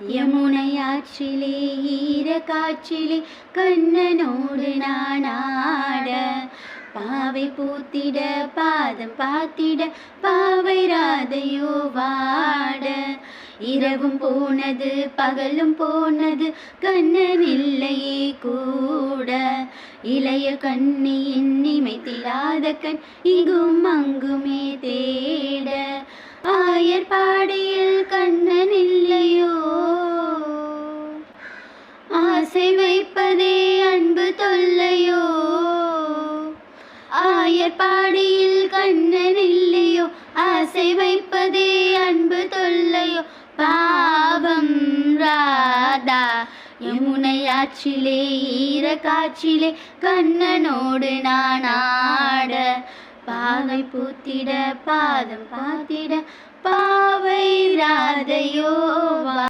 யமுனையாற்றிலே ஈரக்காற்றிலே கண்ணனோடு நானாட, பாவை பூத்திட பாதம் பார்த்திட பாவை ராதையோ வாட. இரவும் போனது பகலும் போனது கண்ணன் இல்லையே கூட, இளைய கண்ணியின் நிமைத்திடாத கண் இங்கும் அங்குமே தேட. ஆயர்பாடியில் கண்ணன் இல்லையோ, ஆசை வைப்பதே அன்பு தொல்லையோ. ஆயர்பாடியில் கண்ணன் இல்லையோ, ஆசை வைப்பதே அன்பு தொல்லையோ. பாவம் ராதா யமுனையாற்றிலே ஈரக்காற்றிலே கண்ணனோடு நானாட, பாவை பூத்திட பாதம் பார்த்திட பாவை ராதையோ.